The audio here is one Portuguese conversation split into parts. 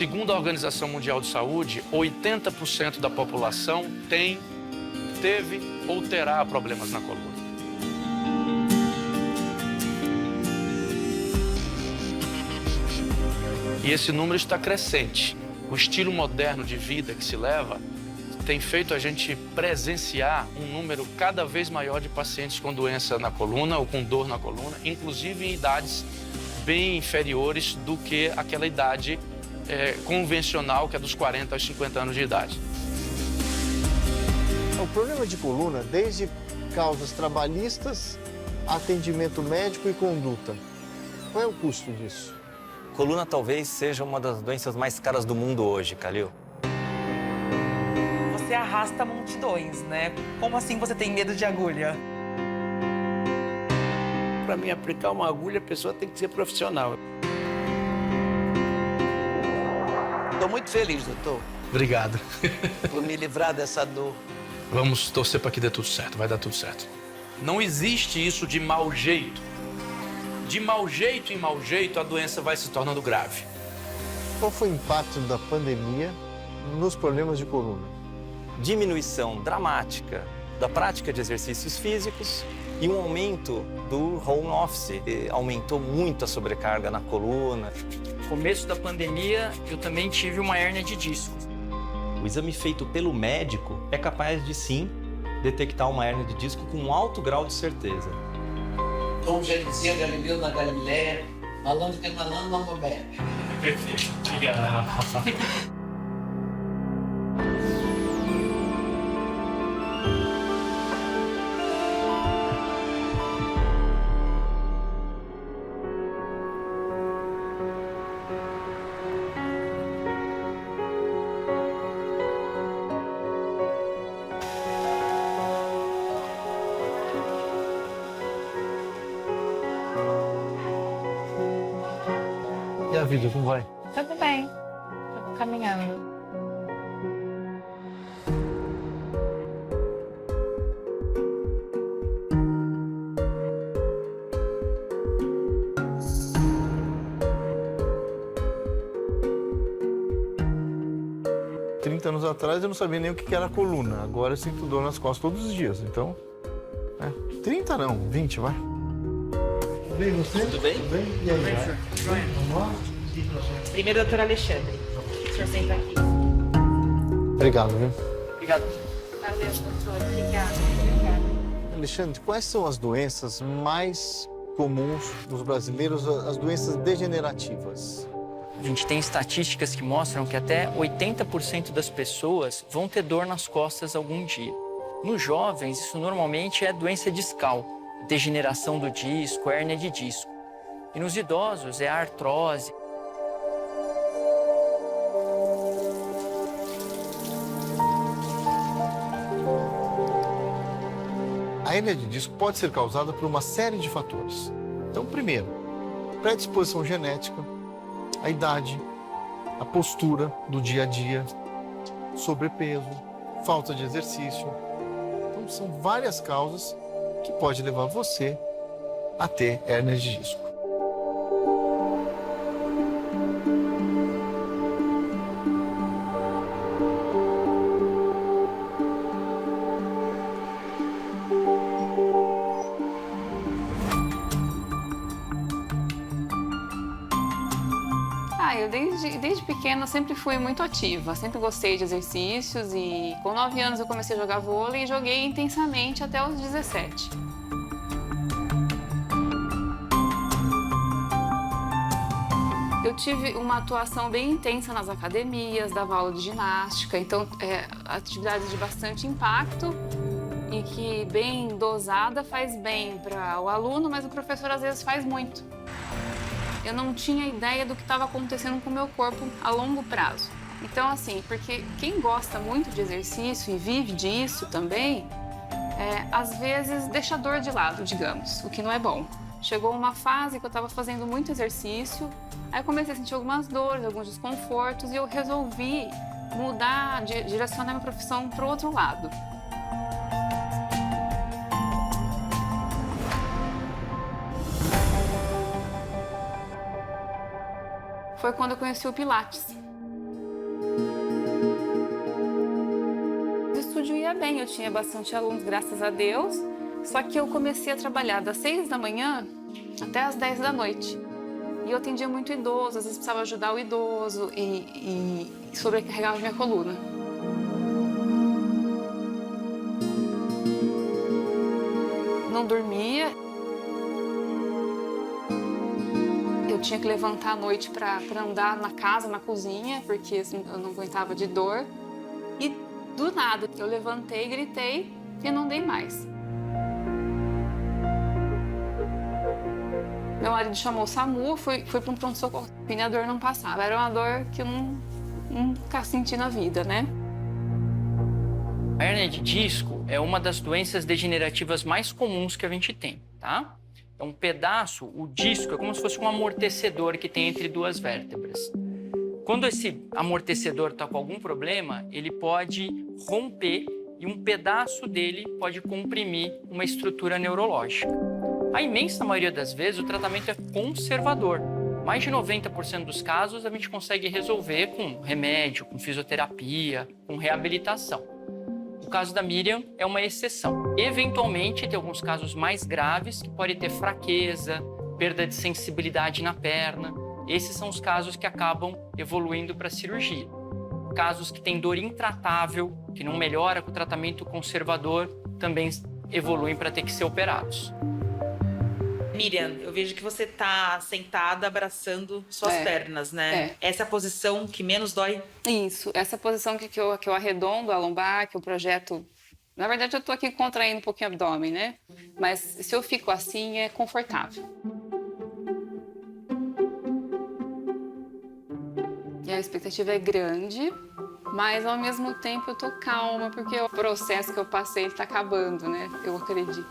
Segundo a Organização Mundial de Saúde, 80% da população teve ou terá problemas na coluna. E esse número está crescente. O estilo moderno de vida que se leva tem feito a gente presenciar um número cada vez maior de pacientes com doença na coluna ou com dor na coluna, inclusive em idades bem inferiores do que aquela idade convencional, que é dos 40 aos 50 anos de idade. O problema de coluna, desde causas trabalhistas, atendimento médico e conduta. Qual é o custo disso? Coluna talvez seja uma das doenças mais caras do mundo hoje, Calil. Você arrasta multidões, né? Como assim você tem medo de agulha? Para mim aplicar uma agulha, a pessoa tem que ser profissional. Estou muito feliz, doutor, Obrigado. por me livrar dessa dor. Vamos torcer para que dê tudo certo, vai dar tudo certo. Não existe isso de mau jeito. De mau jeito em mau jeito, a doença vai se tornando grave. Qual foi o impacto da pandemia nos problemas de coluna? Diminuição dramática da prática de exercícios físicos e um aumento do home office. Aumentou muito a sobrecarga na coluna. No começo da pandemia, eu também tive uma hérnia de disco. O exame feito pelo médico é capaz de, sim, detectar uma hérnia de disco com um alto grau de certeza. Como já dizia Galileu na Galileia, malandro que malandro não bebe. Perfeito. Obrigado. E a vida, como vai? Tudo bem, tô caminhando. Há 30 anos atrás eu não sabia nem o que era coluna. Agora eu sinto dor nas costas todos os dias. Então, 30 não, 20, vai. Tudo bem, você? Tudo bem? Tudo bem? E aí? Vamos lá? Primeiro, doutor Alexandre. O senhor senta aqui. Obrigado, viu? Obrigado. Valeu, doutor. Obrigada. Alexandre, quais são as doenças mais comuns nos brasileiros, as doenças degenerativas? A gente tem estatísticas que mostram que até 80% das pessoas vão ter dor nas costas algum dia. Nos jovens, isso normalmente é doença discal, degeneração do disco, hérnia de disco. E nos idosos é a artrose. A hérnia de disco pode ser causada por uma série de fatores. Então, primeiro, predisposição genética, a idade, a postura do dia a dia, sobrepeso, falta de exercício. Então, são várias causas que podem levar você a ter hérnia de disco. Eu desde pequena sempre fui muito ativa, sempre gostei de exercícios e com 9 anos eu comecei a jogar vôlei e joguei intensamente até os 17. Eu tive uma atuação bem intensa nas academias, dava aula de ginástica, então atividade de bastante impacto e que bem dosada faz bem para o aluno, mas o professor às vezes faz muito. Eu não tinha ideia do que estava acontecendo com o meu corpo a longo prazo. Então, assim, porque quem gosta muito de exercício e vive disso também, às vezes deixa a dor de lado, digamos, o que não é bom. Chegou uma fase que eu estava fazendo muito exercício, aí eu comecei a sentir algumas dores, alguns desconfortos e eu resolvi mudar, direcionar minha profissão para o outro lado. Foi quando eu conheci o Pilates. eu tinha bastante alunos, graças a Deus. Só que eu comecei a trabalhar das 6 da manhã até as 10 da noite. E eu atendia muito idoso, às vezes precisava ajudar o idoso e sobrecarregava minha coluna. Não dormia. Eu tinha que levantar à noite para andar na casa, na cozinha, porque assim, eu não aguentava de dor. E do nada, eu levantei, gritei e não dei mais. Meu marido chamou o SAMU, fui para um pronto-socorro. E a dor não passava. Era uma dor que eu nunca senti na vida, né? A hérnia de disco é uma das doenças degenerativas mais comuns que a gente tem, tá? É um pedaço, o disco é como se fosse um amortecedor que tem entre duas vértebras. Quando esse amortecedor está com algum problema, ele pode romper e um pedaço dele pode comprimir uma estrutura neurológica. A imensa maioria das vezes, o tratamento é conservador. Mais de 90% dos casos a gente consegue resolver com remédio, com fisioterapia, com reabilitação. O caso da Miriam é uma exceção. Eventualmente, tem alguns casos mais graves que podem ter fraqueza, perda de sensibilidade na perna. Esses são os casos que acabam evoluindo para a cirurgia. Casos que têm dor intratável, que não melhora com o tratamento conservador, também evoluem para ter que ser operados. Miriam, eu vejo que você está sentada abraçando suas pernas, né? Essa é a posição que menos dói? Isso, essa posição que eu arredondo a lombar, que eu projeto... Na verdade, eu estou aqui contraindo um pouquinho o abdômen, né? Mas se eu fico assim, é confortável. E a expectativa é grande, mas ao mesmo tempo eu tô calma, porque o processo que eu passei está acabando, né? Eu acredito.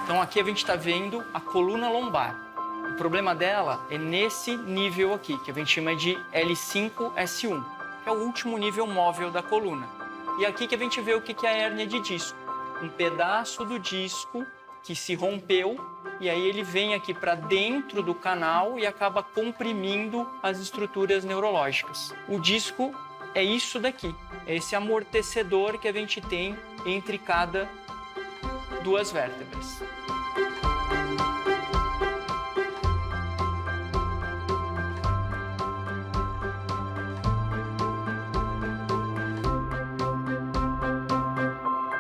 Então aqui a gente está vendo a coluna lombar. O problema dela é nesse nível aqui, que a gente chama de L5-S1, que é o último nível móvel da coluna. E aqui que a gente vê o que é a hérnia de disco. Um pedaço do disco que se rompeu e aí ele vem aqui para dentro do canal e acaba comprimindo as estruturas neurológicas. O disco é isso daqui, é esse amortecedor que a gente tem entre cada duas vértebras.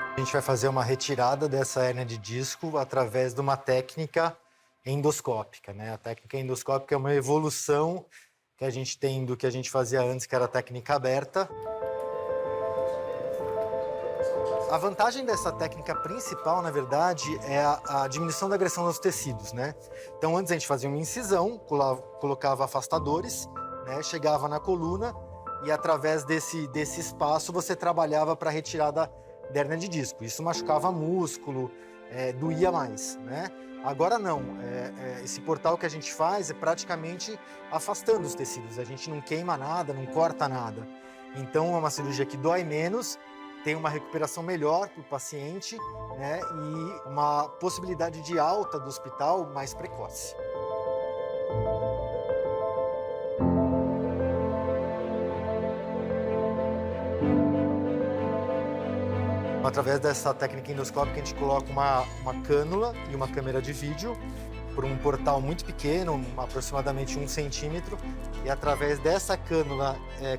A gente vai fazer uma retirada dessa hérnia de disco através de uma técnica endoscópica, né? A técnica endoscópica é uma evolução que a gente tem do que a gente fazia antes, que era a técnica aberta. A vantagem dessa técnica principal, na verdade, é a diminuição da agressão nos tecidos, né? Então, antes a gente fazia uma incisão, colocava afastadores, né? Chegava na coluna e, através desse espaço, você trabalhava para a retirada da hérnia de disco. Isso machucava músculo, doía mais, né? Agora não. Esse portal que a gente faz é praticamente afastando os tecidos. A gente não queima nada, não corta nada. Então, é uma cirurgia que dói menos, tem uma recuperação melhor para o paciente, né, e uma possibilidade de alta do hospital mais precoce. Através dessa técnica endoscópica, a gente coloca uma cânula e uma câmera de vídeo por um portal muito pequeno, aproximadamente 1 centímetro, e através dessa cânula,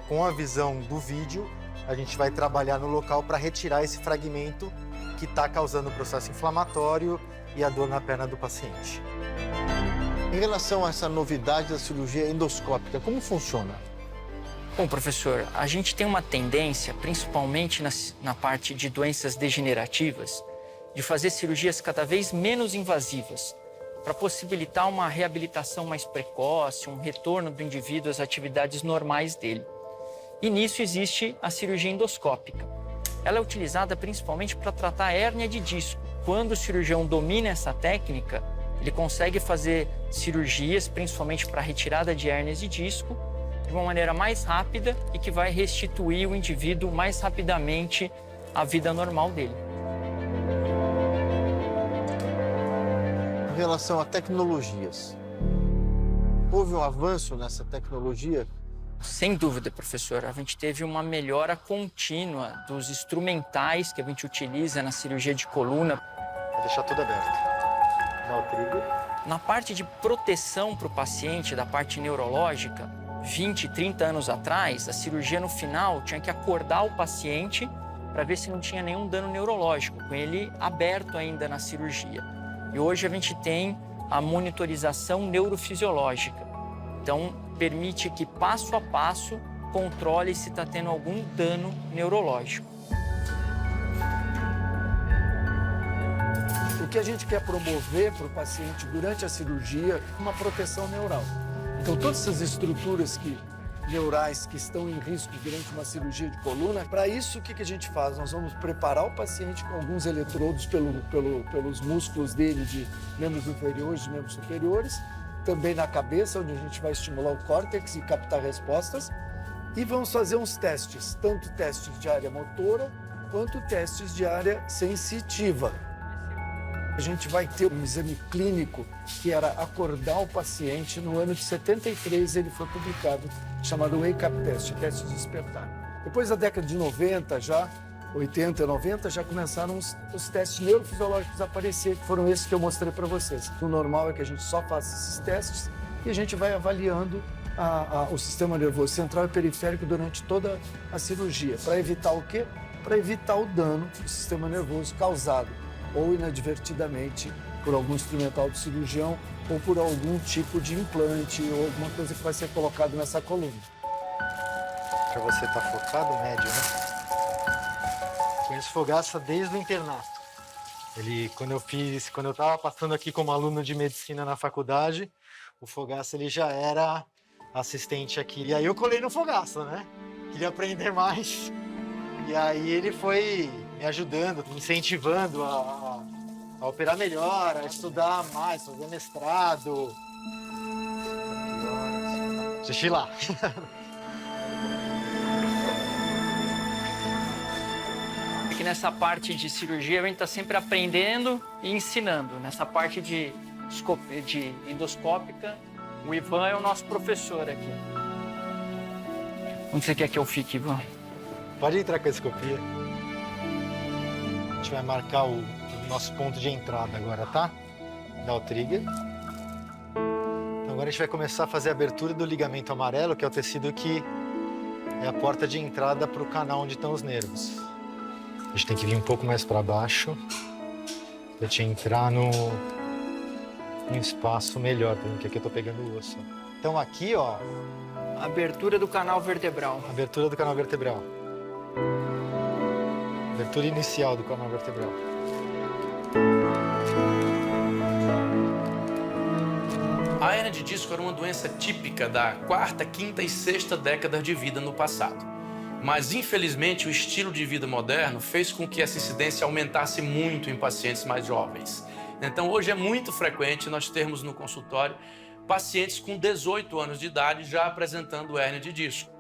com a visão do vídeo, a gente vai trabalhar no local para retirar esse fragmento que está causando o processo inflamatório e a dor na perna do paciente. Em relação a essa novidade da cirurgia endoscópica, como funciona? Bom, professor, a gente tem uma tendência, principalmente na parte de doenças degenerativas, de fazer cirurgias cada vez menos invasivas, para possibilitar uma reabilitação mais precoce, um retorno do indivíduo às atividades normais dele. E nisso existe a cirurgia endoscópica. Ela é utilizada principalmente para tratar a hérnia de disco. Quando o cirurgião domina essa técnica, ele consegue fazer cirurgias, principalmente para retirada de hérnias de disco, de uma maneira mais rápida e que vai restituir o indivíduo mais rapidamente à vida normal dele. Em relação a tecnologias, houve um avanço nessa tecnologia Sem dúvida, professora. A gente teve uma melhora contínua dos instrumentais que a gente utiliza na cirurgia de coluna. Vou deixar tudo aberto. Dá o trigger. Na parte de proteção para o paciente, da parte neurológica, 20, 30 anos atrás, a cirurgia no final tinha que acordar o paciente para ver se não tinha nenhum dano neurológico, com ele aberto ainda na cirurgia. E hoje a gente tem a monitorização neurofisiológica. Então, permite que, passo a passo, controle se está tendo algum dano neurológico. O que a gente quer promover para o paciente durante a cirurgia é uma proteção neural. Então, todas essas estruturas neurais que estão em risco durante uma cirurgia de coluna, para isso, o que a gente faz? Nós vamos preparar o paciente com alguns eletrodos pelos músculos dele de membros inferiores e membros superiores, também na cabeça, onde a gente vai estimular o córtex e captar respostas, e vamos fazer uns testes, tanto testes de área motora, quanto testes de área sensitiva. A gente vai ter um exame clínico que era acordar o paciente. No ano de 73 ele foi publicado, chamado Wake Up Test, teste de despertar. Depois da década de 90, já 80 e 90, já começaram os testes neurofisiológicos a aparecer, que foram esses que eu mostrei para vocês. O normal é que a gente só faça esses testes e a gente vai avaliando o sistema nervoso central e periférico durante toda a cirurgia. Para evitar o quê? Para evitar o dano do sistema nervoso causado ou inadvertidamente por algum instrumental do cirurgião ou por algum tipo de implante ou alguma coisa que vai ser colocado nessa coluna. Para você estar focado, médio, né? Conheço Fogaça desde o internato. Quando eu estava passando aqui como aluno de medicina na faculdade, o Fogaça ele já era assistente aqui. E aí eu colei no Fogaça, né? Queria aprender mais. E aí ele foi me ajudando, me incentivando a operar melhor, a estudar mais, fazer mestrado. Deixa eu ir lá. Aqui nessa parte de cirurgia, a gente está sempre aprendendo e ensinando. Nessa parte de endoscópica, o Ivan é o nosso professor aqui. Onde você quer que eu fique, Ivan? Pode entrar com a escopia. A gente vai marcar o nosso ponto de entrada agora, tá? Dá o trigger. Então agora a gente vai começar a fazer a abertura do ligamento amarelo, que é o tecido que é a porta de entrada para o canal onde estão os nervos. A gente tem que vir um pouco mais para baixo para te entrar num espaço melhor, porque aqui eu tô pegando o osso. Então aqui, ó... Abertura do canal vertebral. Abertura do canal vertebral. Abertura inicial do canal vertebral. A hérnia de disco era uma doença típica da quarta, quinta e sexta décadas de vida no passado. Mas, infelizmente, o estilo de vida moderno fez com que essa incidência aumentasse muito em pacientes mais jovens. Então, hoje é muito frequente nós termos no consultório pacientes com 18 anos de idade já apresentando hérnia de disco.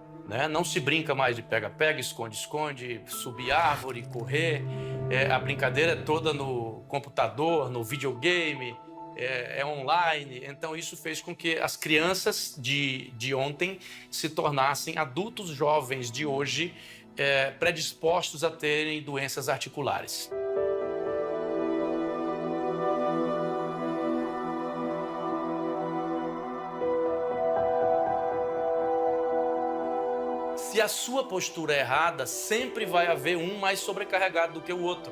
Não se brinca mais de pega-pega, esconde-esconde, subir árvore, correr. A brincadeira é toda no computador, no videogame, é online. Então, isso fez com que as crianças de ontem se tornassem adultos jovens de hoje predispostos a terem doenças articulares. Se a sua postura é errada, sempre vai haver um mais sobrecarregado do que o outro.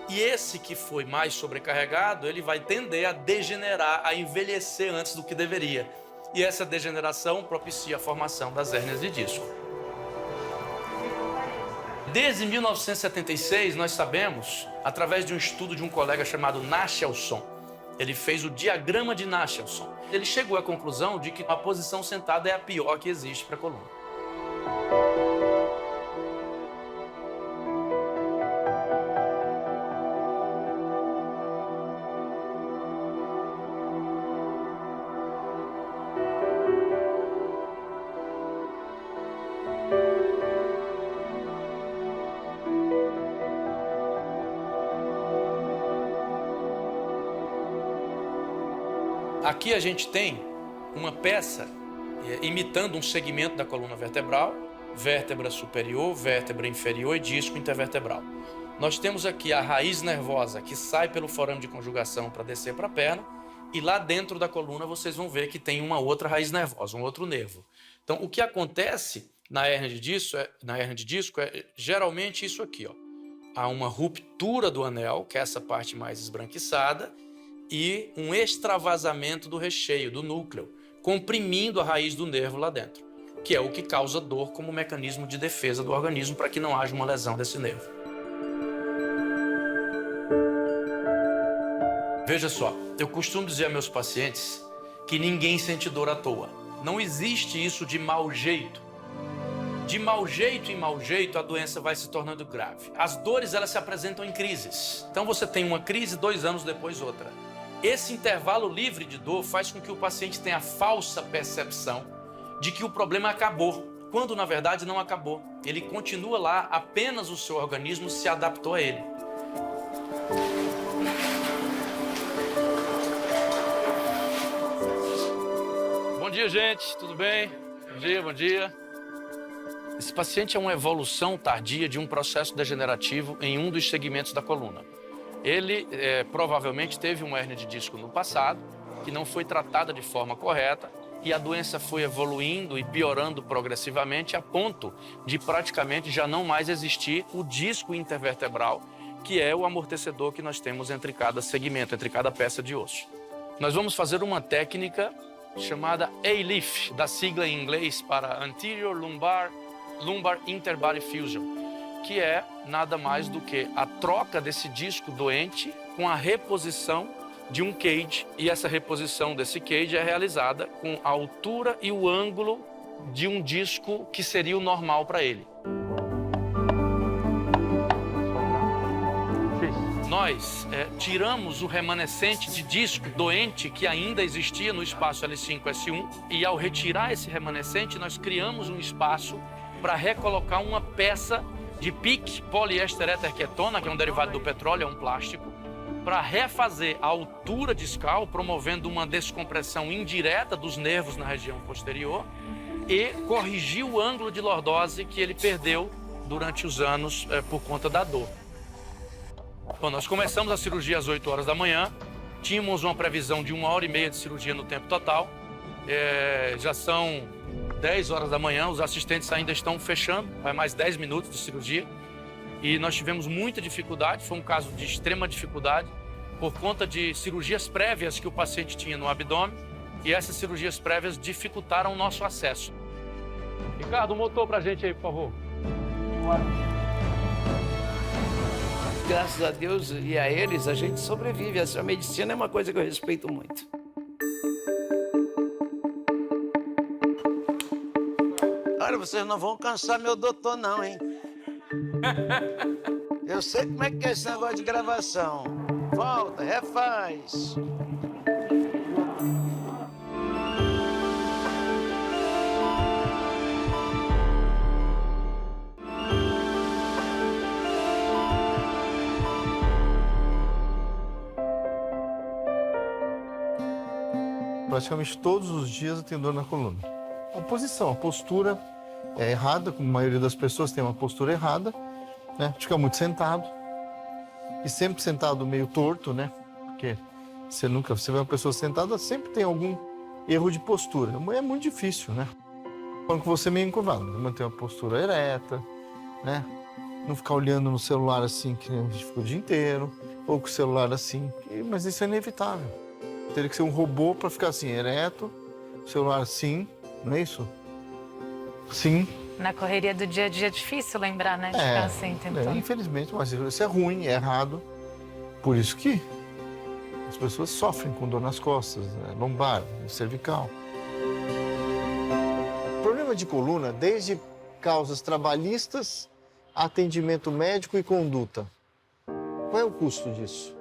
E esse que foi mais sobrecarregado, ele vai tender a degenerar, a envelhecer antes do que deveria. E essa degeneração propicia a formação das hérnias de disco. Desde 1976, nós sabemos, através de um estudo de um colega chamado Nachelson, ele fez o diagrama de Nachelson. Ele chegou à conclusão de que a posição sentada é a pior que existe para a coluna. Aqui a gente tem uma peça imitando um segmento da coluna vertebral, vértebra superior, vértebra inferior e disco intervertebral. Nós temos aqui a raiz nervosa que sai pelo forame de conjugação para descer para a perna, e lá dentro da coluna vocês vão ver que tem uma outra raiz nervosa, um outro nervo. Então, o que acontece na hérnia de disco é geralmente isso aqui, ó. Há uma ruptura do anel, que é essa parte mais esbranquiçada, e um extravasamento do recheio, do núcleo, comprimindo a raiz do nervo lá dentro, que é o que causa dor como mecanismo de defesa do organismo para que não haja uma lesão desse nervo. Veja só, eu costumo dizer a meus pacientes que ninguém sente dor à toa. Não existe isso de mau jeito. De mau jeito em mau jeito, a doença vai se tornando grave. As dores, elas se apresentam em crises. Então você tem uma crise, 2 anos depois outra. Esse intervalo livre de dor faz com que o paciente tenha a falsa percepção de que o problema acabou, quando na verdade não acabou. Ele continua lá, apenas o seu organismo se adaptou a ele. Bom dia, gente. Tudo bem? Bom dia, bom dia. Esse paciente é uma evolução tardia de um processo degenerativo em um dos segmentos da coluna. Ele provavelmente teve uma hérnia de disco no passado, que não foi tratada de forma correta, e a doença foi evoluindo e piorando progressivamente a ponto de praticamente já não mais existir o disco intervertebral, que é o amortecedor que nós temos entre cada segmento, entre cada peça de osso. Nós vamos fazer uma técnica chamada ALIF, da sigla em inglês para Anterior Lumbar Interbody Fusion, que é nada mais do que a troca desse disco doente com a reposição de um cage, e essa reposição desse cage é realizada com a altura e o ângulo de um disco que seria o normal para ele. Nós tiramos o remanescente de disco doente que ainda existia no espaço L5-S1, e ao retirar esse remanescente, nós criamos um espaço para recolocar uma peça de PIC, poliéster éter ketona, que é um derivado do petróleo, é um plástico, para refazer a altura discal, promovendo uma descompressão indireta dos nervos na região posterior e corrigir o ângulo de lordose que ele perdeu durante os anos por conta da dor. Bom, nós começamos a cirurgia às 8 horas da manhã, tínhamos uma previsão de 1h30 de cirurgia no tempo total, já são 10 horas da manhã, os assistentes ainda estão fechando, vai mais 10 minutos de cirurgia. E nós tivemos muita dificuldade, foi um caso de extrema dificuldade, por conta de cirurgias prévias que o paciente tinha no abdômen, e essas cirurgias prévias dificultaram o nosso acesso. Ricardo, um motor pra gente aí, por favor. Graças a Deus e a eles, a gente sobrevive. Essa medicina é uma coisa que eu respeito muito. Olha, vocês não vão cansar meu doutor não, hein? Eu sei como é que é esse negócio de gravação. Volta, refaz. Praticamente todos os dias eu tenho dor na coluna. A posição, a postura é errada, como a maioria das pessoas tem uma postura errada, né? Fica muito sentado e sempre sentado meio torto, né? Porque você vê uma pessoa sentada, sempre tem algum erro de postura. É muito difícil, né? Quando você é meio encurvado, manter uma postura ereta, né? Não ficar olhando no celular assim, que a gente fica o dia inteiro, ou com o celular assim, mas isso é inevitável. Teria que ser um robô para ficar assim, ereto, celular assim, não é isso? Sim. Na correria do dia a dia é difícil lembrar, né? De ficar assim, tentando. Infelizmente, mas isso é ruim, é errado. Por isso que as pessoas sofrem com dor nas costas, né? Lombar, cervical. Problema de coluna, desde causas trabalhistas, atendimento médico e conduta. Qual é o custo disso?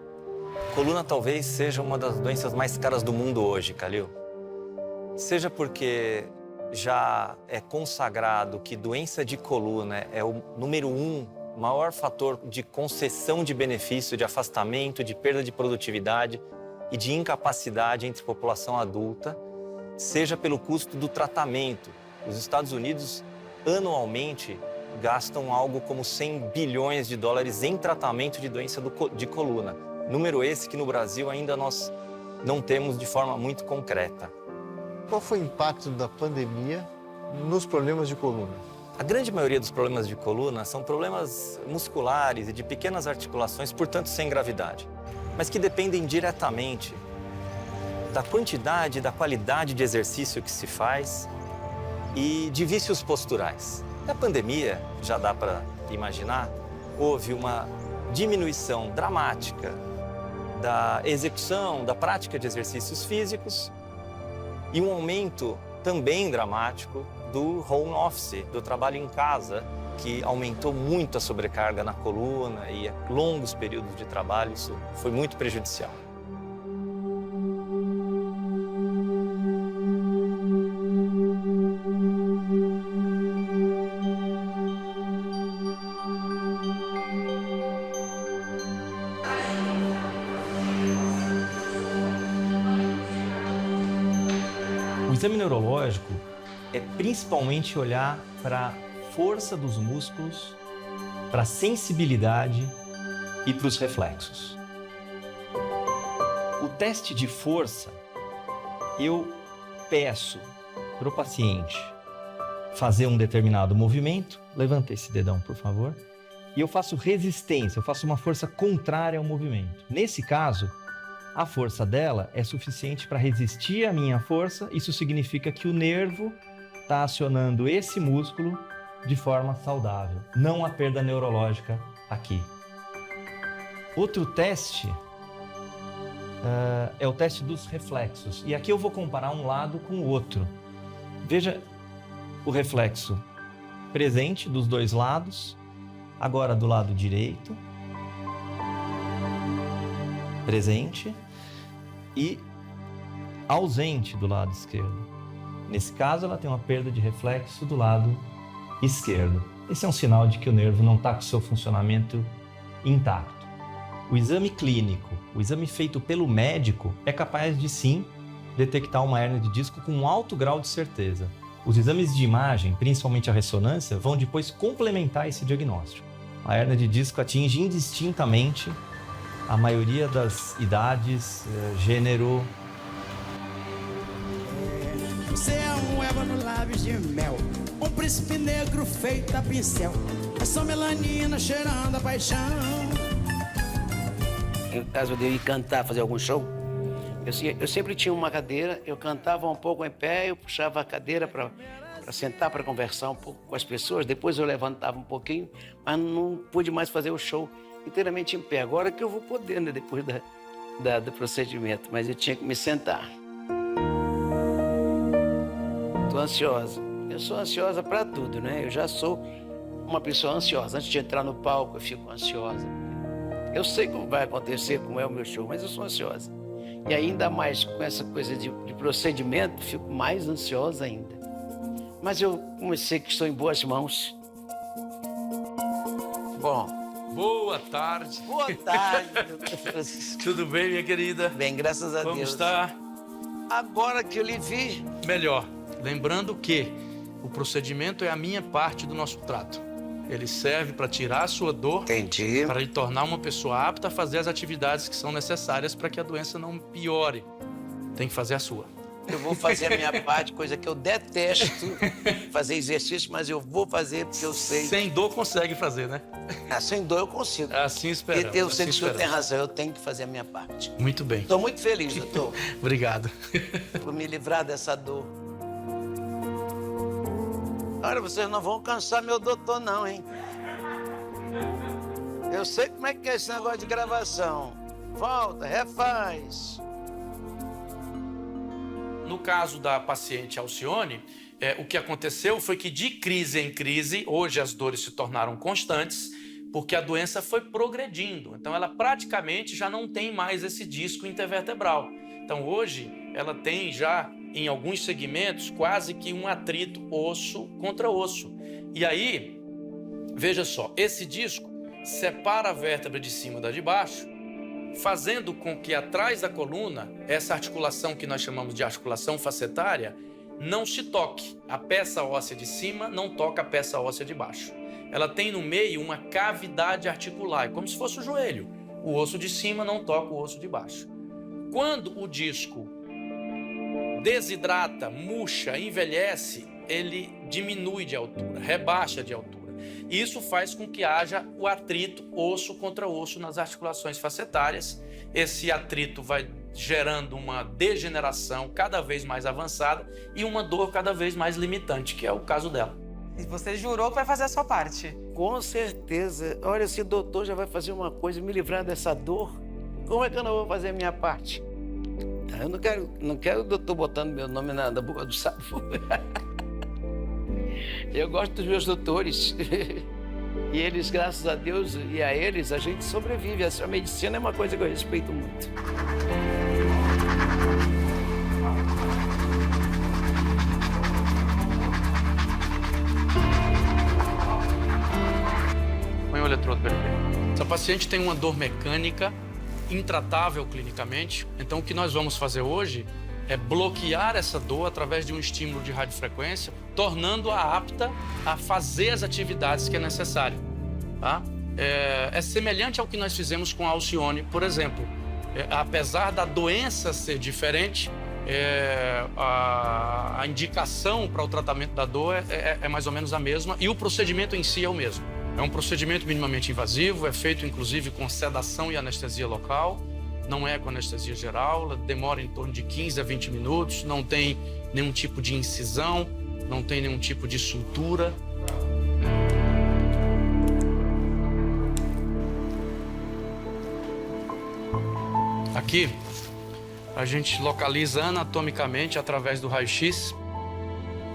Coluna talvez seja uma das doenças mais caras do mundo hoje, Calil. Seja porque já é consagrado que doença de coluna é o número 1, maior fator de concessão de benefício, de afastamento, de perda de produtividade e de incapacidade entre população adulta. seja pelo custo do tratamento. Os Estados Unidos, anualmente, gastam algo como 100 bilhões de dólares em tratamento de doença de coluna. Número esse que no Brasil ainda nós não temos de forma muito concreta. Qual foi o impacto da pandemia nos problemas de coluna? A grande maioria dos problemas de coluna são problemas musculares e de pequenas articulações, portanto sem gravidade, mas que dependem diretamente da quantidade e da qualidade de exercício que se faz e de vícios posturais. Na pandemia, já dá para imaginar, houve uma diminuição dramática da execução, da prática de exercícios físicos e um aumento também dramático do home office, do trabalho em casa, que aumentou muito a sobrecarga na coluna e longos períodos de trabalho, isso foi muito prejudicial. O exame neurológico é principalmente olhar para a força dos músculos, para a sensibilidade e para os reflexos. O teste de força, eu peço para o paciente fazer um determinado movimento, levanta esse dedão, por favor, e eu faço resistência, eu faço uma força contrária ao movimento. Nesse caso, a força dela é suficiente para resistir à minha força, isso significa que o nervo está acionando esse músculo de forma saudável, não há perda neurológica aqui. Outro teste é o teste dos reflexos, e aqui eu vou comparar um lado com o outro. Veja o reflexo presente dos dois lados, agora do lado direito, presente, e ausente do lado esquerdo. Nesse caso, ela tem uma perda de reflexo do lado esquerdo. Esse é um sinal de que o nervo não está com o seu funcionamento intacto. O exame clínico, o exame feito pelo médico, é capaz de sim detectar uma hérnia de disco com um alto grau de certeza. Os exames de imagem, principalmente a ressonância, vão depois complementar esse diagnóstico. A hérnia de disco atinge indistintamente a maioria das idades, gênero. Você é um ébano lábios de mel, um príncipe negro feito a pincel, essa melanina cheirando a paixão. No caso de eu ir cantar, fazer algum show, eu sempre tinha uma cadeira, eu cantava um pouco em pé, eu puxava a cadeira para sentar, para conversar um pouco com as pessoas, depois eu levantava um pouquinho, mas não pude mais fazer o show inteiramente em pé. Agora que eu vou poder, né, depois do procedimento, mas eu tinha que me sentar. Tô ansiosa. Eu sou ansiosa para tudo, né? Eu já sou uma pessoa ansiosa. Antes de entrar no palco, eu fico ansiosa. Eu sei como vai acontecer, como é o meu show, mas eu sou ansiosa. E ainda mais com essa coisa de procedimento, fico mais ansiosa ainda. Mas eu comecei que estou em boas mãos. Bom. Boa tarde. Boa tarde, doutor Francisco. Tudo bem, minha querida? Bem, graças a Deus. Como está? Agora que eu lhe vi... Melhor. Lembrando que o procedimento é a minha parte do nosso trato. Ele serve para tirar a sua dor, entendi, para lhe tornar uma pessoa apta a fazer as atividades que são necessárias para que a doença não piore. Tem que fazer a sua. Eu vou fazer a minha parte, coisa que eu detesto, fazer exercício, mas eu vou fazer porque eu sei. Sem dor consegue fazer, né? Sem dor eu consigo. Assim esperamos. E eu sei que o senhor tem razão, eu tenho que fazer a minha parte. Muito bem. Estou muito feliz, doutor. Obrigado. Por me livrar dessa dor. Olha, vocês não vão cansar meu doutor não, hein? Eu sei como é que é esse negócio de gravação. Volta, refaz. No caso da paciente Alcione, o que aconteceu foi que de crise em crise, hoje as dores se tornaram constantes, porque a doença foi progredindo. Então ela praticamente já não tem mais esse disco intervertebral. Então hoje ela tem já, em alguns segmentos, quase que um atrito osso contra osso. E aí, veja só, esse disco separa a vértebra de cima da de baixo fazendo com que atrás da coluna, essa articulação que nós chamamos de articulação facetária, não se toque. A peça óssea de cima não toca a peça óssea de baixo. Ela tem no meio uma cavidade articular, é como se fosse o joelho. O osso de cima não toca o osso de baixo. Quando o disco desidrata, murcha, envelhece, ele diminui de altura, rebaixa de altura. Isso faz com que haja o atrito osso contra osso nas articulações facetárias. Esse atrito vai gerando uma degeneração cada vez mais avançada e uma dor cada vez mais limitante, que é o caso dela. E você jurou que vai fazer a sua parte? Com certeza. Olha, se o doutor já vai fazer uma coisa e me livrar dessa dor, como é que eu não vou fazer a minha parte? Eu não quero o doutor botando meu nome na boca do sapo. Eu gosto dos meus doutores. E eles, graças a Deus, e a eles, a gente sobrevive. A medicina é uma coisa que eu respeito muito. Põe o eletrodo para ele ver. Essa paciente tem uma dor mecânica intratável clinicamente. Então, o que nós vamos fazer hoje é bloquear essa dor através de um estímulo de radiofrequência, tornando-a apta a fazer as atividades que é necessário. Tá? É semelhante ao que nós fizemos com a Alcione, por exemplo. Apesar da doença ser diferente, a indicação para o tratamento da dor é mais ou menos a mesma e o procedimento em si é o mesmo. É um procedimento minimamente invasivo, é feito inclusive com sedação e anestesia local. Não é com anestesia geral, ela demora em torno de 15 a 20 minutos, não tem nenhum tipo de incisão, não tem nenhum tipo de sutura. Aqui, a gente localiza anatomicamente, através do raio-x,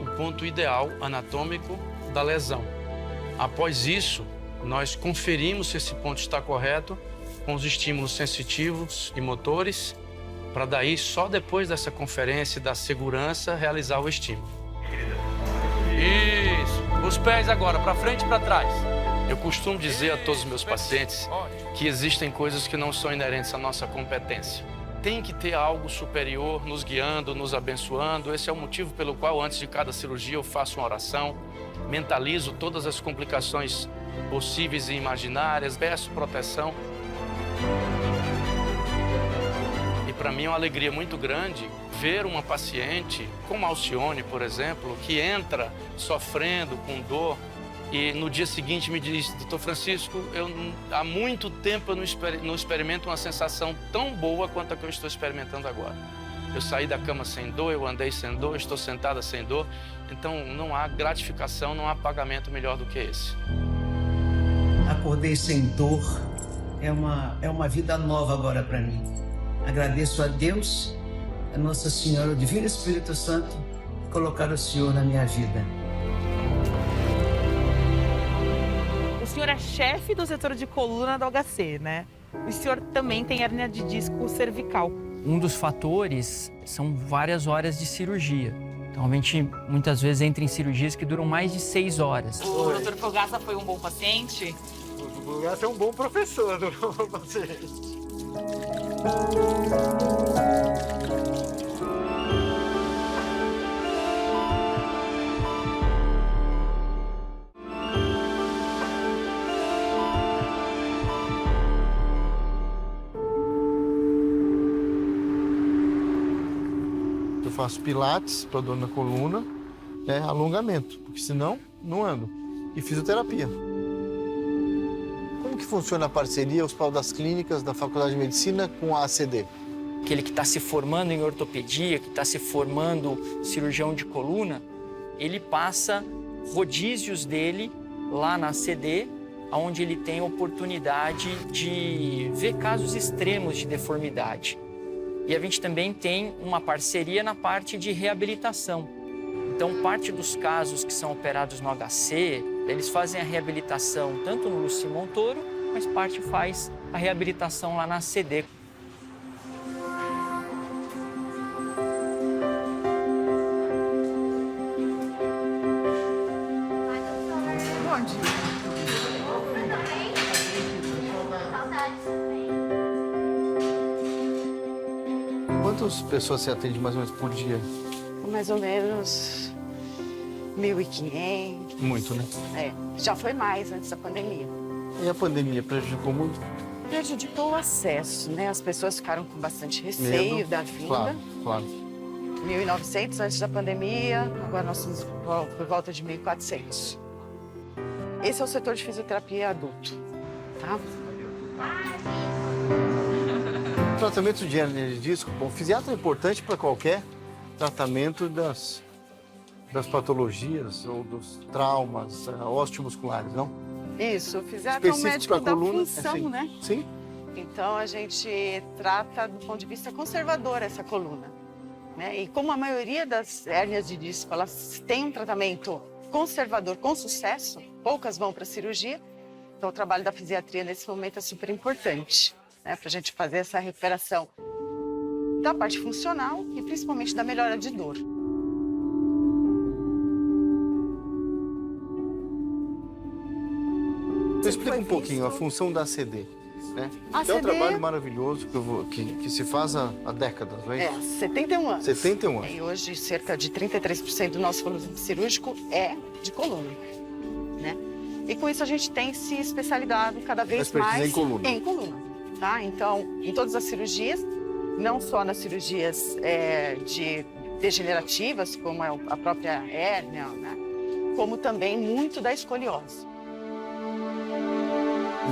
o ponto ideal anatômico da lesão. Após isso, nós conferimos se esse ponto está correto com os estímulos sensitivos e motores, para daí, só depois dessa conferência e da segurança, realizar o estímulo. Isso. Os pés agora, para frente e para trás. Eu costumo dizer a todos os meus pacientes que existem coisas que não são inerentes à nossa competência. Tem que ter algo superior nos guiando, nos abençoando. Esse é o motivo pelo qual, antes de cada cirurgia, eu faço uma oração, mentalizo todas as complicações possíveis e imaginárias, peço proteção. E para mim é uma alegria muito grande ver uma paciente, como a Alcione, por exemplo, que entra sofrendo com dor e no dia seguinte me diz: doutor Francisco, há muito tempo eu não experimento uma sensação tão boa quanto a que eu estou experimentando agora. Eu saí da cama sem dor, eu andei sem dor, estou sentada sem dor. Então não há gratificação, não há pagamento melhor do que esse. Acordei sem dor. É uma vida nova agora para mim. Agradeço a Deus, a Nossa Senhora, o Divino Espírito Santo, por colocar o Senhor na minha vida. O senhor é chefe do setor de coluna da HC, né? O senhor também tem hérnia de disco cervical. Um dos fatores são várias horas de cirurgia. Então, a gente muitas vezes entra em cirurgias que duram mais de 6 horas. O doutor Fogaça foi um bom paciente? O Fogaça é um bom professor do paciente. Eu faço pilates para dor na coluna, alongamento, porque senão não ando. E fisioterapia. Como que funciona a parceria, o Hospital das Clínicas da Faculdade de Medicina com a ACD? Aquele que está se formando em ortopedia, que está se formando cirurgião de coluna, ele passa rodízios dele lá na ACD, onde ele tem oportunidade de ver casos extremos de deformidade. E a gente também tem uma parceria na parte de reabilitação. Então, parte dos casos que são operados no HC, eles fazem a reabilitação tanto no Luci Montoro, mas parte faz a reabilitação lá na ACD. Quantas pessoas você atende mais ou menos por dia? Mais ou menos 1.500. Muito, né? Já foi mais antes da pandemia. E a pandemia prejudicou muito? Prejudicou o acesso, né? As pessoas ficaram com bastante receio da vinda. Claro. 1.900 antes da pandemia, agora nós estamos por volta de 1.400. Esse é o setor de fisioterapia adulto, tá? O tratamento de hérnia de disco, bom, o fisiatra é importante para qualquer tratamento das patologias ou dos traumas osteomusculares, não? Isso, o fisiatra é um médico da função, assim, né? Sim. Então, a gente trata do ponto de vista conservador essa coluna, né? E como a maioria das hérnias de disco, elas têm um tratamento conservador com sucesso, poucas vão para a cirurgia, então o trabalho da fisiatria nesse momento é super importante, né? Para a gente fazer essa recuperação da parte funcional e principalmente da melhora de dor. Explica um pouquinho a função da ACD, né? A É um ACD trabalho maravilhoso que se faz há décadas, não é? 71 anos. 71 anos. E hoje, cerca de 33% do nosso volume cirúrgico é de coluna, né? E com isso a gente tem se especializado cada vez mais em coluna. tá? Então, em todas as cirurgias, não só nas cirurgias degenerativas, como a própria hérnia, né? Como também muito da escoliose.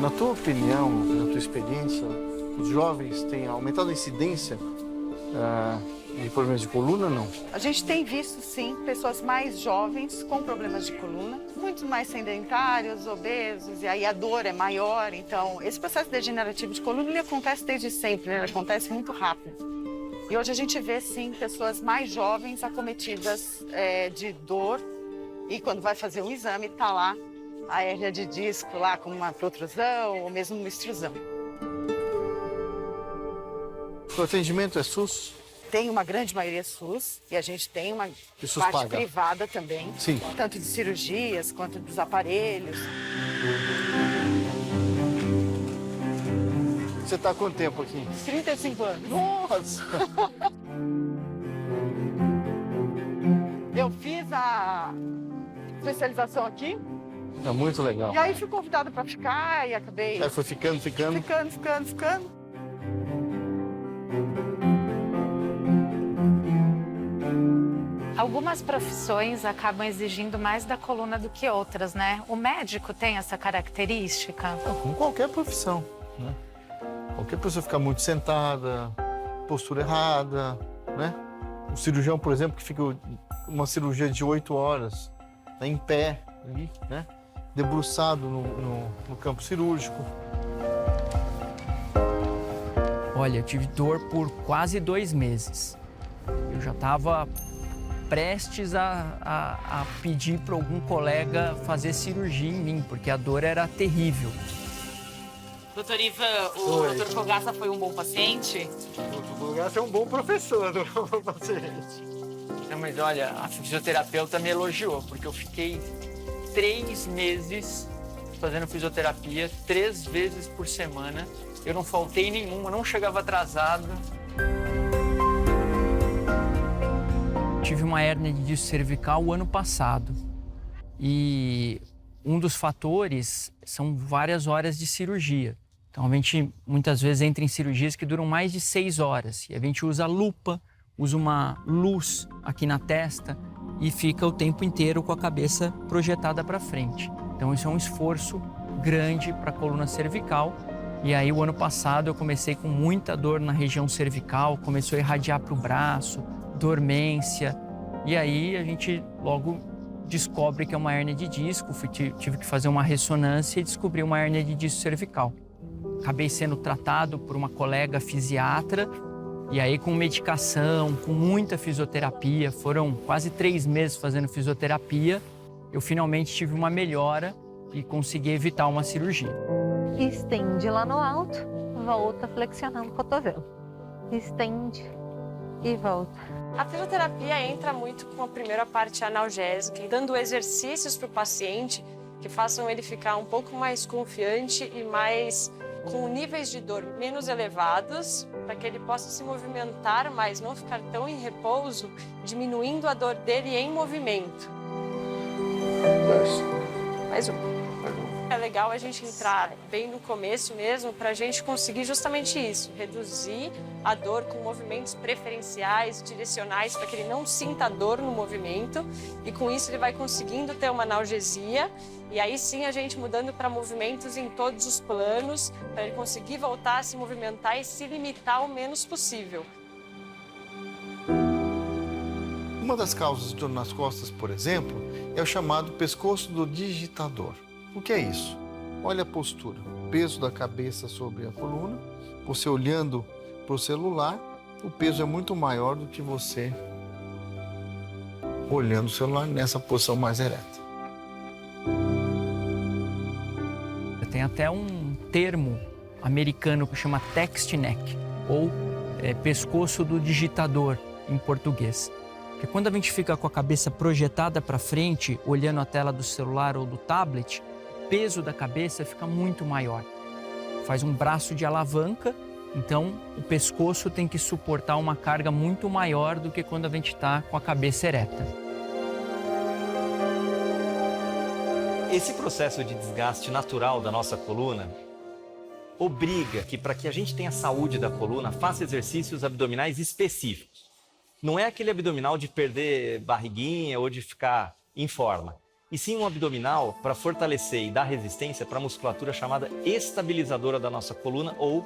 Na tua opinião, na tua experiência, os jovens têm aumentado a incidência de problemas de coluna ou não? A gente tem visto, sim, pessoas mais jovens com problemas de coluna, muito mais sedentários, obesos, e aí a dor é maior. Então, esse processo degenerativo de coluna, ele acontece desde sempre, né? Ele acontece muito rápido. E hoje a gente vê, sim, pessoas mais jovens acometidas de dor, e quando vai fazer um exame, está lá a hérnia de disco lá com uma protrusão ou mesmo uma extrusão. O atendimento é SUS? Tem uma grande maioria SUS e a gente tem uma parte privada também. Sim. Tanto de cirurgias quanto dos aparelhos. Você está há quanto tempo aqui? 35 anos. Nossa! Eu fiz a especialização aqui. É muito legal. E aí fui convidada para ficar e acabei... Aí foi ficando. Ficando. Algumas profissões acabam exigindo mais da coluna do que outras, né? O médico tem essa característica? Com qualquer profissão, né? Qualquer pessoa ficar muito sentada, postura errada, né? O cirurgião, por exemplo, que fica uma cirurgia de 8 horas, tá em pé ali, né? Debruçado no campo cirúrgico. Olha, eu tive dor por quase 2 meses. Eu já estava prestes a pedir para algum colega fazer cirurgia em mim, porque a dor era terrível. Doutor Ivan, o doutor Fogaça foi um bom paciente? O doutor Fogaça é um bom professor, não é um bom paciente. Não, mas olha, a fisioterapeuta me elogiou, porque eu fiquei 3 meses fazendo fisioterapia, 3 vezes por semana. Eu não faltei nenhuma, não chegava atrasado. Tive uma hérnia de disco cervical o ano passado. E um dos fatores são várias horas de cirurgia. Então, a gente muitas vezes entra em cirurgias que duram mais de 6 horas. E a gente usa lupa, usa uma luz aqui na testa e fica o tempo inteiro com a cabeça projetada para frente. Então, isso é um esforço grande para a coluna cervical. E aí, o ano passado, eu comecei com muita dor na região cervical, começou a irradiar para o braço, dormência. E aí, a gente logo descobre que é uma hérnia de disco. Tive que fazer uma ressonância e descobri uma hérnia de disco cervical. Acabei sendo tratado por uma colega fisiatra. E aí, com medicação, com muita fisioterapia, foram quase 3 meses fazendo fisioterapia, eu finalmente tive uma melhora e consegui evitar uma cirurgia. Estende lá no alto, volta flexionando o cotovelo. Estende e volta. A fisioterapia entra muito com a primeira parte analgésica, dando exercícios para o paciente que façam ele ficar um pouco mais confiante e mais com níveis de dor menos elevados, para que ele possa se movimentar, mas não ficar tão em repouso, diminuindo a dor dele em movimento. Mais um. É legal a gente entrar bem no começo mesmo, para a gente conseguir justamente isso, reduzir a dor com movimentos preferenciais, direcionais, para que ele não sinta dor no movimento, e com isso ele vai conseguindo ter uma analgesia, e aí sim a gente mudando para movimentos em todos os planos, para ele conseguir voltar a se movimentar e se limitar o menos possível. Uma das causas de dor nas costas, por exemplo, é o chamado pescoço do digitador. O que é isso? Olha a postura, o peso da cabeça sobre a coluna, você olhando para o celular, o peso é muito maior do que você olhando o celular nessa posição mais ereta. Tem até um termo americano que chama text neck, ou pescoço do digitador em português. Porque quando a gente fica com a cabeça projetada para frente, olhando a tela do celular ou do tablet, o peso da cabeça fica muito maior. Faz um braço de alavanca, então o pescoço tem que suportar uma carga muito maior do que quando a gente está com a cabeça ereta. Esse processo de desgaste natural da nossa coluna obriga que, para que a gente tenha saúde da coluna, faça exercícios abdominais específicos. Não é aquele abdominal de perder barriguinha ou de ficar em forma, e sim um abdominal para fortalecer e dar resistência para a musculatura chamada estabilizadora da nossa coluna, ou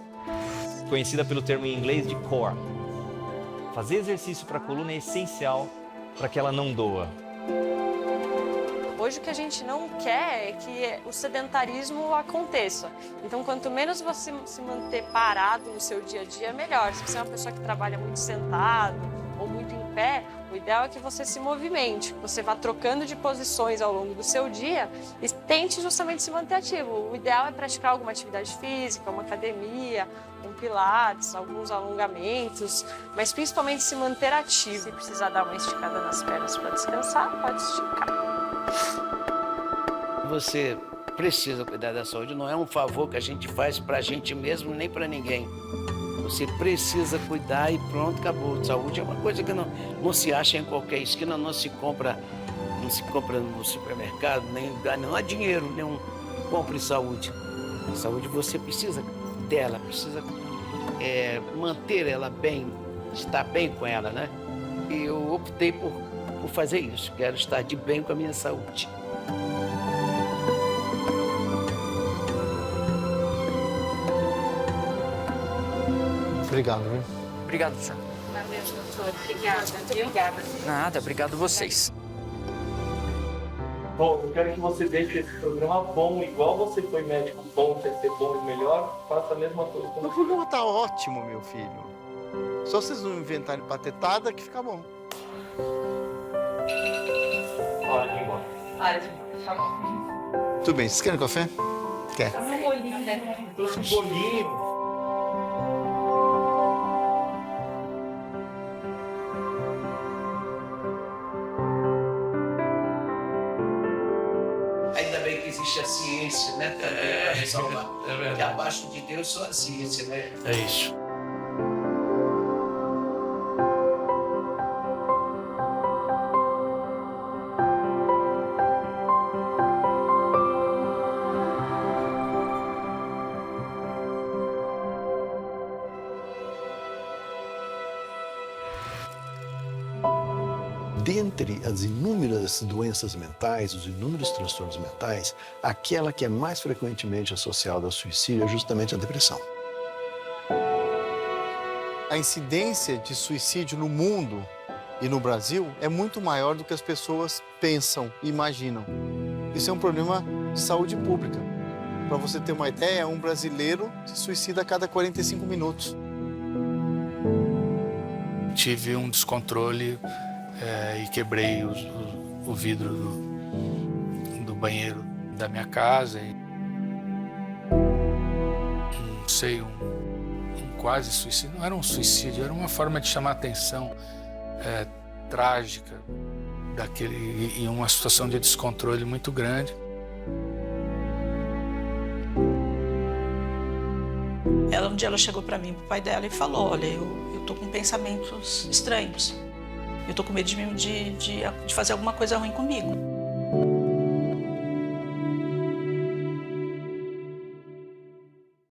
conhecida pelo termo em inglês de core. Fazer exercício para a coluna é essencial para que ela não doa. Hoje o que a gente não quer é que o sedentarismo aconteça. Então, quanto menos você se manter parado no seu dia a dia, melhor. Se você é uma pessoa que trabalha muito sentado ou muito em pé, o ideal é que você se movimente, que você vá trocando de posições ao longo do seu dia e tente justamente se manter ativo. O ideal é praticar alguma atividade física, uma academia, um pilates, alguns alongamentos, mas principalmente se manter ativo. Se precisar dar uma esticada nas pernas para descansar, pode esticar. Você precisa cuidar da saúde, não é um favor que a gente faz pra gente mesmo, nem pra ninguém. Você precisa cuidar e pronto, acabou. Saúde é uma coisa que não se acha em qualquer esquina, não se compra no supermercado, nem em lugar, não há dinheiro nenhum. Compre saúde. Saúde você precisa dela, precisa manter ela bem, estar bem com ela, né? E eu optei por fazer isso, quero estar de bem com a minha saúde. Obrigado, viu? Obrigado, senhor. Valeu, doutor. Obrigada. Muito obrigada. Nada, obrigado vocês. Bom, eu quero que você deixe esse programa bom, igual você foi médico bom, quer ser bom e melhor, faça a mesma coisa. O programa tá ótimo, meu filho. Só vocês não inventarem patetada que fica bom. Hora de ir embora. Hora de ir embora, tá bom. Tudo bem, vocês querem café? Quer? Faz um bolinho, né? Trouxe um bolinho. Ainda bem que existe a ciência, né? Também para salvar. É verdade. Que abaixo de Deus só a ciência, né? É isso. Dentre as inúmeras doenças mentais, os inúmeros transtornos mentais, aquela que é mais frequentemente associada ao suicídio é justamente a depressão. A incidência de suicídio no mundo e no Brasil é muito maior do que as pessoas pensam e imaginam. Isso é um problema de saúde pública. Para você ter uma ideia, um brasileiro se suicida a cada 45 minutos. Tive um descontrole e quebrei o vidro do banheiro da minha casa. Não sei, um quase suicídio. Não era um suicídio, era uma forma de chamar a atenção trágica e uma situação de descontrole muito grande. Um dia ela chegou para mim, pro pai dela, e falou: olha, eu tô com pensamentos estranhos. Eu tô com medo de fazer alguma coisa ruim comigo.